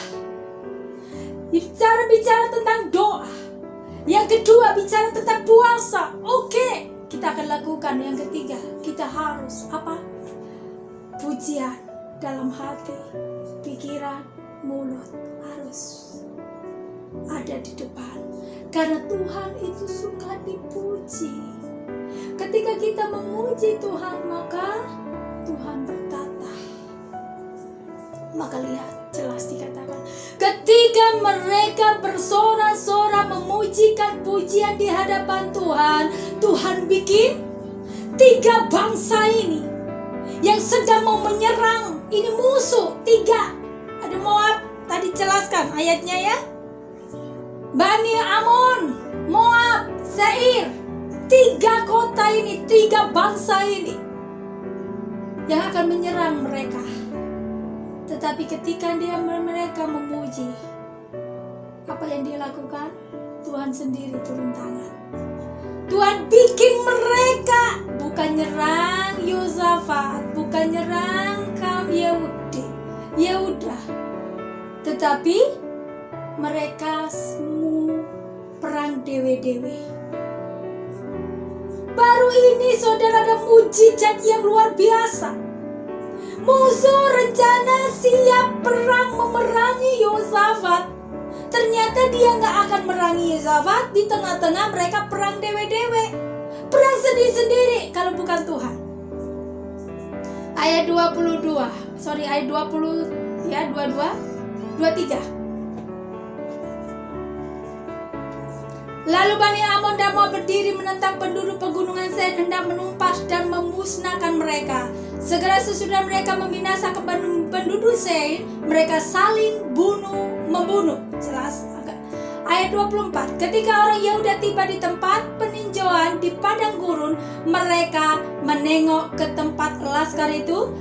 Speaker 2: Bicara tentang doa. Yang kedua, bicara tentang puasa. Oke, kita akan lakukan. Yang ketiga, kita harus apa? Pujian dalam hati, pikiran, mulut harus ada di depan. Karena Tuhan itu suka dipuji. Ketika kita memuji Tuhan, maka Tuhan berkata. Maka lihat, jelas dikatakan, ketika mereka bersorak-sorak memujikan pujian di hadapan Tuhan, Tuhan bikin 3 bangsa ini yang sedang mau menyerang. Ini musuh 3. Ada Moab, tadi jelaskan ayatnya ya. Bani Amon, Moab, Seir. 3 kota ini, 3 bangsa ini yang akan menyerang mereka. Tetapi ketika mereka memuji, apa yang dia lakukan? Tuhan sendiri turun tangan. Tuhan bikin mereka bukan nyerang Yosafat, bukan nyerang kaum Yehuda, tetapi mereka semua perang dewe-dewe. Baru ini saudara ada mujizat yang luar biasa. Musuh rencana siap perang memerangi Yosafat. Ternyata dia gak akan merangi Yosafat. Di tengah-tengah mereka perang dewe-dewe. Perang sendiri-sendiri kalau bukan Tuhan. Ayat 22. Ayat 20 ya, 23. Lalu Bani Amon dan Moab berdiri menentang penduduk pegunungan Seir, hendak menumpas dan memusnahkan mereka. Segera sesudah mereka membinasakan penduduk Seir, mereka saling membunuh. Jelas. Ayat 24. Ketika orang Yehuda tiba di tempat peninjauan di padang gurun, mereka menengok ke tempat laskar itu.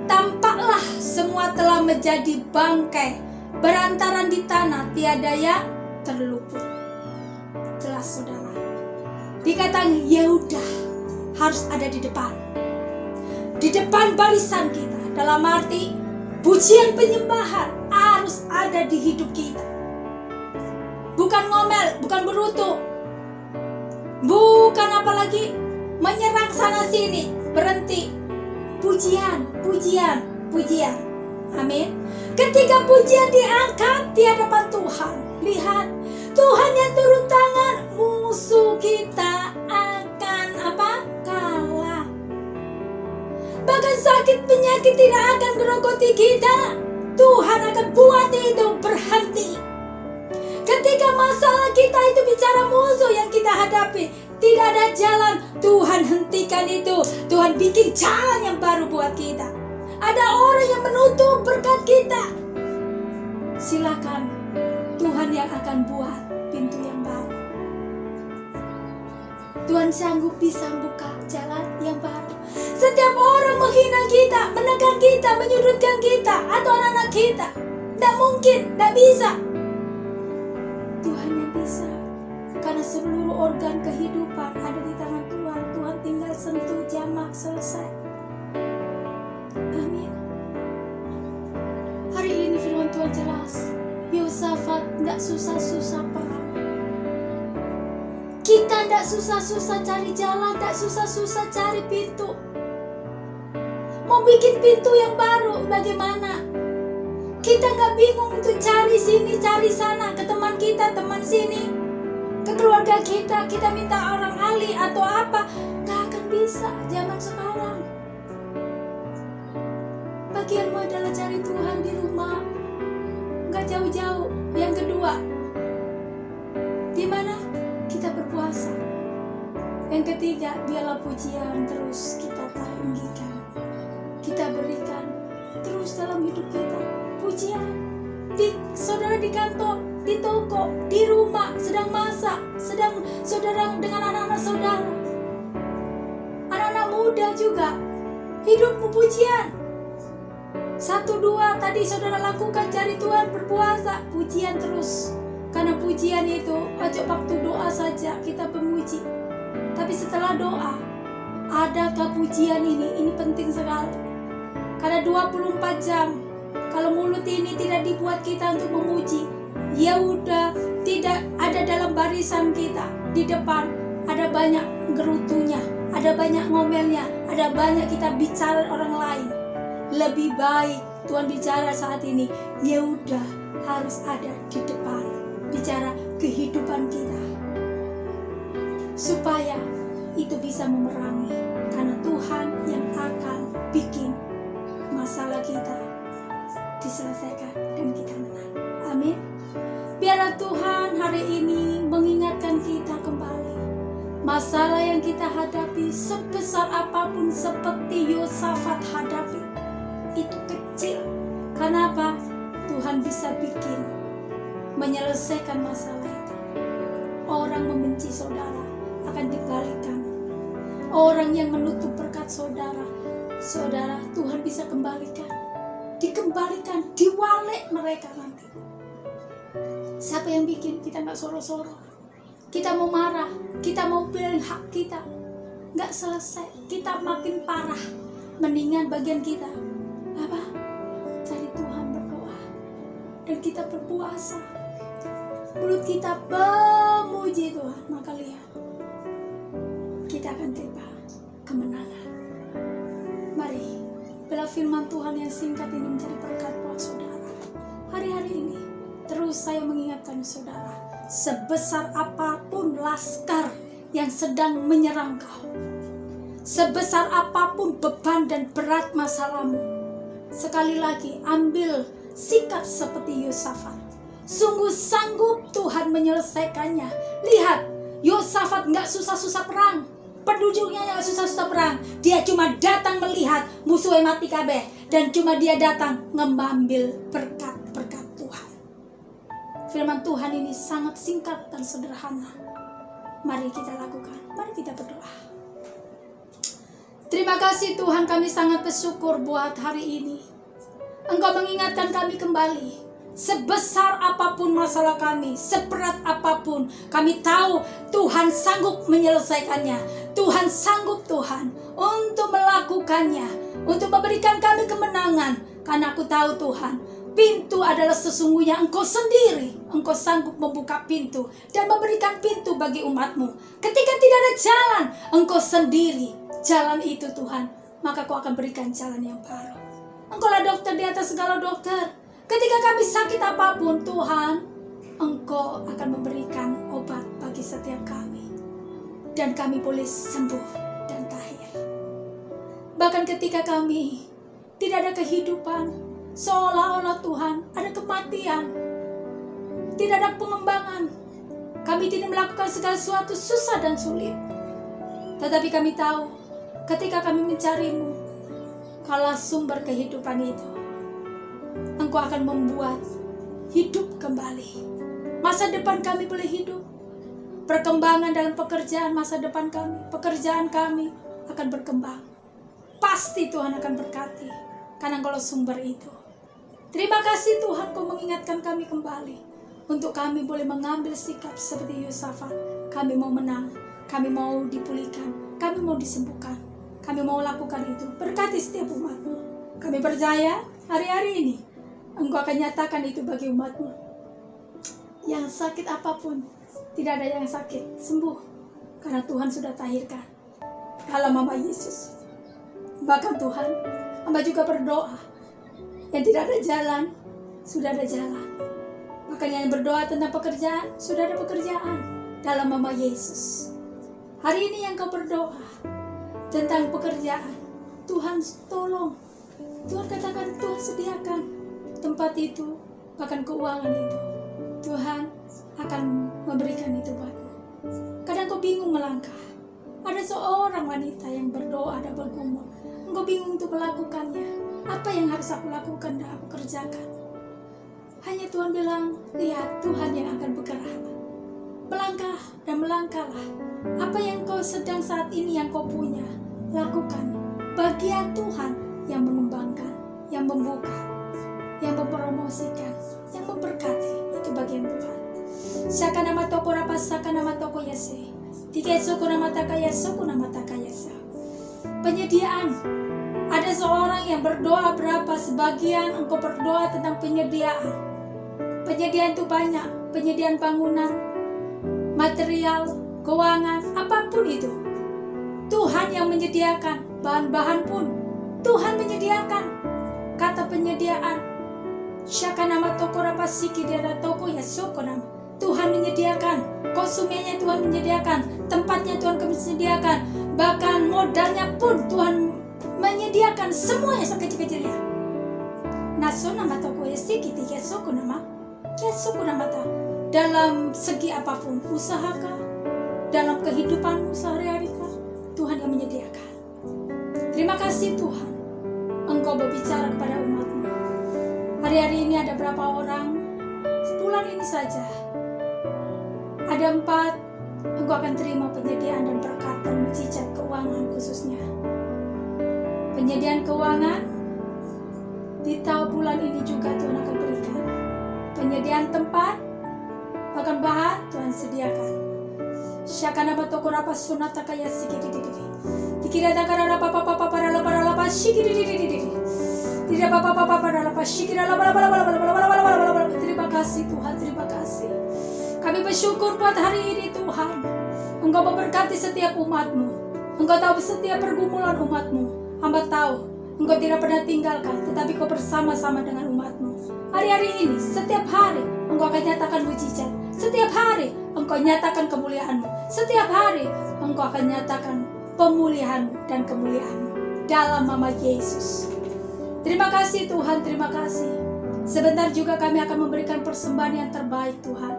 Speaker 2: Tampaklah semua telah menjadi bangkai, berantaran di tanah, tiada yang terluput. Jelas saudara. Dikatakan Yehuda harus ada di depan. Di depan barisan kita. Dalam arti pujian penyembahan harus ada di hidup kita. Bukan ngomel, bukan berutuk. Bukan apalagi menyerang sana sini. Berhenti. Pujian. Amin. Ketika pujian diangkat di hadapan Tuhan, lihat Tuhan yang turun tangan, musuh kita akan kalah. Bahkan sakit penyakit tidak akan gerogoti kita. Tuhan akan buat itu berhenti. Ketika masalah kita itu bicara musuh yang kita hadapi, tidak ada jalan, Tuhan hentikan itu. Tuhan bikin jalan yang baru buat kita. Ada orang yang menutup berkat kita. Silakan, Tuhan yang akan buat pintu yang baru. Tuhan sanggup bisa buka jalan yang baru. Setiap orang menghina kita, menekan kita, menyudutkan kita, atau anak-anak kita, tidak mungkin, tidak bisa. Tuhan yang bisa. Karena seluruh organ kehidupan ada di tangan Tuhan. Tuhan tinggal sentuh, jamak, selesai. Amin. Hari ini firman Tuhan jelas. Yosafat tidak susah-susah perang. Kita tidak susah-susah cari jalan, tidak susah-susah cari pintu. Mau bikin pintu yang baru, bagaimana? Kita nggak bingung untuk cari sini, cari sana, ke teman kita, teman sini, ke keluarga kita minta orang ahli atau apa, nggak akan bisa zaman sekarang. Bagianmu adalah cari Tuhan di rumah, nggak jauh-jauh. Yang kedua, di mana kita berpuasa. Yang ketiga, biarlah pujian terus kita tinggikan, kita berikan terus dalam hidup kita. Pujian di saudara di kantor, di toko, di rumah, sedang masak, sedang saudara dengan anak-anak saudara, anak-anak muda juga, hidupmu pujian. 1, 2 tadi saudara lakukan, cari Tuhan, berpuasa, pujian terus. Karena pujian itu ojo waktu doa saja kita memuji, tapi setelah doa Adakah pujian ini penting sekali. Karena 24 jam, kalau mulut ini tidak dibuat kita untuk memuji, ya udah tidak ada dalam barisan kita. Di depan ada banyak gerutunya, ada banyak ngomelnya, ada banyak kita bicara orang lain. Lebih baik Tuhan bicara saat ini, ya udah harus ada di depan, bicara kehidupan kita, supaya itu bisa memerangi. Karena Tuhan yang akan bikin masalah kita diselesaikan dan kita menang. Amin. Biarlah Tuhan hari ini mengingatkan kita kembali. Masalah yang kita hadapi sebesar apapun seperti Yosafat hadapi, itu kecil. Kenapa? Tuhan bisa bikin menyelesaikan masalah itu. Orang membenci saudara akan dibalikkan. Orang yang menutup berkat saudara, Tuhan bisa kembalikan. Dikembalikan, diwalek mereka nanti. Siapa yang bikin kita gak soro-soro? Kita mau marah, kita mau pilih hak kita, gak selesai, kita makin parah. Mendingan bagian kita apa? Cari Tuhan, berdoa, dan kita berpuasa. Mulut kita memuji Tuhan, maka lihat, kita akan terima kemenangan. Mari, bila firman Tuhan yang singkat ini menjadi berkat buat saudara. Hari-hari ini, terus saya mengingatkan saudara, sebesar apapun laskar yang sedang menyerang kau, sebesar apapun beban dan berat masalahmu, sekali lagi ambil sikap seperti Yosafat. Sungguh sanggup Tuhan menyelesaikannya. Lihat, Yosafat gak susah-susah perang. Penduduknya yang susah-susah perang, dia cuma datang melihat musuhnya mati kabeh, dan cuma dia datang mengambil berkat-berkat Tuhan. Firman Tuhan ini sangat singkat dan sederhana. Mari kita lakukan, mari kita berdoa. Terima kasih Tuhan, kami sangat bersyukur buat hari ini. Engkau mengingatkan kami kembali. Sebesar apapun masalah kami, seberat apapun, kami tahu Tuhan sanggup menyelesaikannya. Tuhan sanggup Tuhan untuk melakukannya, untuk memberikan kami kemenangan. Karena aku tahu Tuhan, pintu adalah sesungguhnya Engkau sendiri. Engkau sanggup membuka pintu dan memberikan pintu bagi umat-Mu. Ketika tidak ada jalan, Engkau sendiri jalan itu Tuhan. Maka Kau akan berikan jalan yang baru. Engkau lah dokter di atas segala dokter. Ketika kami sakit apapun, Tuhan, Engkau akan memberikan obat bagi setiap kami. Dan kami boleh sembuh dan tahir. Bahkan ketika kami tidak ada kehidupan, seolah-olah Tuhan ada kematian, tidak ada pengembangan, kami tidak melakukan segala sesuatu susah dan sulit. Tetapi kami tahu, ketika kami mencari-Mu, Kaulah sumber kehidupan itu. Engkau akan membuat hidup kembali. Masa depan kami boleh hidup. Perkembangan dalam pekerjaan masa depan kami, pekerjaan kami akan berkembang. Pasti Tuhan akan berkati, karena Engkau sumber itu. Terima kasih Tuhan, Kau mengingatkan kami kembali, untuk kami boleh mengambil sikap seperti Yosafat. Kami mau menang, kami mau dipulihkan, kami mau disembuhkan, kami mau lakukan itu. Berkati setiap umat-Mu. Kami percaya hari-hari ini Engkau akan nyatakan itu bagi umat-Mu. Yang sakit apapun, tidak ada yang sakit sembuh, karena Tuhan sudah tahirkan dalam nama Yesus. Bahkan Tuhan, hamba juga berdoa, yang tidak ada jalan, sudah ada jalan. Makanya yang berdoa tentang pekerjaan, sudah ada pekerjaan dalam nama Yesus. Hari ini yang kau berdoa tentang pekerjaan, Tuhan tolong. Tuhan katakan, Tuhan sediakan tempat itu, bahkan keuangan itu. Tuhan akan memberikan itu buatmu. Kadang kau bingung melangkah. Ada seorang wanita yang berdoa dan bergumul. Engkau bingung untuk melakukannya. Apa yang harus aku lakukan dan aku kerjakan? Hanya Tuhan bilang, lihat Tuhan yang akan bergerak. Melangkah dan melangkahlah. Apa yang kau sedang saat ini yang kau punya, lakukan. Bagian Tuhan yang mengembangkan, yang membuka, yang mempromosikan, yang memberkati. Itu bagian Tuhan. Saka nama toko rapas, saka nama toko yase. Tiga soko nama taka yasa, soko nama taka yasa. penyediaan. Ada seorang yang berdoa berapa sebagian, engkau berdoa tentang penyediaan. Penyediaan itu banyak, penyediaan bangunan, material, keuangan, apapun itu. Tuhan yang menyediakan, bahan-bahan pun Tuhan menyediakan. Kata penyediaan, Syakanama toko rapasiki dia toko ya sokonam. Tuhan menyediakan, konsumennya Tuhan menyediakan, tempatnya Tuhan menyediakan, bahkan modalnya pun Tuhan menyediakan semuanya sekecil-kecilnya. Nasonama toko ya sikiti ya sokonama, ya sokonama ta. Dalam segi apapun, usahakah, dalam kehidupanmu sehari-hari kah, Tuhan yang menyediakan. Terima kasih Tuhan, Engkau berbicara kepada umat-Mu. Hari-hari ini ada berapa orang, bulan ini saja, ada 4, Engkau akan terima penyediaan dan berkatan mujizat keuangan khususnya. Penyediaan keuangan, di tahun bulan ini juga Tuhan akan berikan. Penyediaan tempat, bahkan bahan Tuhan sediakan. Syakanama toko rapas sunata kaya sikididididi. Dikira takara rapapapa para lapa sikididididi. Tidak apa-apa pada lepas sikira lapa. Terima kasih Tuhan, terima kasih. Kami bersyukur buat hari ini Tuhan. Engkau memberkati setiap umat-Mu. Engkau tahu setiap pergumulan umat-Mu. Hamba tahu Engkau tidak pernah tinggalkan, tetapi Kau bersama-sama dengan umat-Mu. Hari-hari ini, setiap hari Engkau akan nyatakan mujizat. Setiap hari Engkau nyatakan kemuliaan-Mu. Setiap hari Engkau akan nyatakan pemulihan dan kemuliaan-Mu. Dalam nama Yesus. Terima kasih Tuhan, terima kasih. Sebentar juga kami akan memberikan persembahan yang terbaik Tuhan.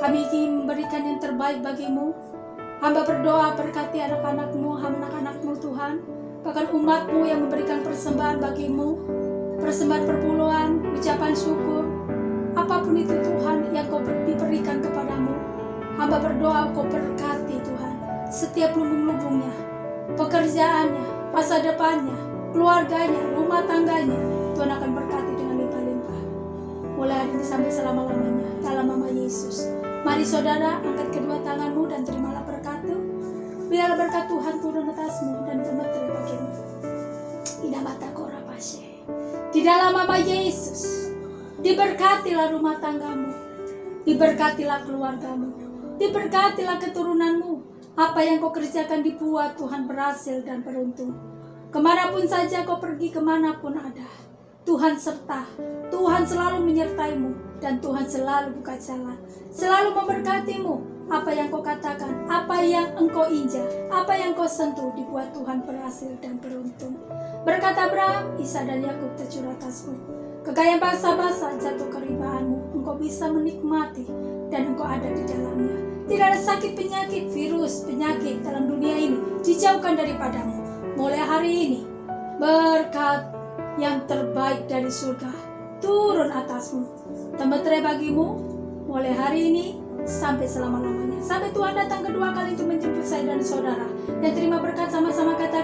Speaker 2: Kami ingin memberikan yang terbaik bagi-Mu. Hamba berdoa berkati anak-anak-Mu, anak-anak-Mu Tuhan. Bahkan umat-Mu yang memberikan persembahan bagi-Mu. Persembahan perpuluhan, ucapan syukur. Apapun itu Tuhan yang Kau diberikan kepadamu. Hamba berdoa Kau berkati Tuhan. Setiap lubung-lubungnya, pekerjaannya, masa depannya, keluarganya, rumah tangganya, Tuhan akan berkati dengan limpah-limpah. Mulai hari ini sampai selama-lamanya, dalam nama Yesus. Mari saudara, angkat kedua tanganmu dan terimalah berkat-Mu. Biarlah berkat Tuhan turun atasmu dan gemeter bagimu. Di dalam nama Yesus, diberkatilah rumah tanggamu, diberkatilah keluargamu, diberkatilah keturunanmu. Apa yang kau kerjakan dibuat Tuhan berhasil dan beruntung. Kemanapun saja kau pergi, kemanapun ada, Tuhan serta, Tuhan selalu menyertaimu, dan Tuhan selalu buka jalan, selalu memberkatimu. Apa yang kau katakan, apa yang engkau injak, apa yang kau sentuh, dibuat Tuhan berhasil dan beruntung. Berkat Abraham, Isa dan Yakub tercurah atasmu. Kekayaan bangsa-bangsa jatuh ke ribaanmu, engkau bisa menikmati dan engkau ada di dalamnya. Tidak ada sakit penyakit, virus, penyakit dalam dunia ini dijauhkan daripadamu. Mulai hari ini, berkat yang terbaik dari surga turun atasmu. Tembeterai bagimu mulai hari ini sampai selama-lamanya. Sampai Tuhan datang kedua kali untuk menjemput saya dan saudara. Dan terima berkat sama-sama kata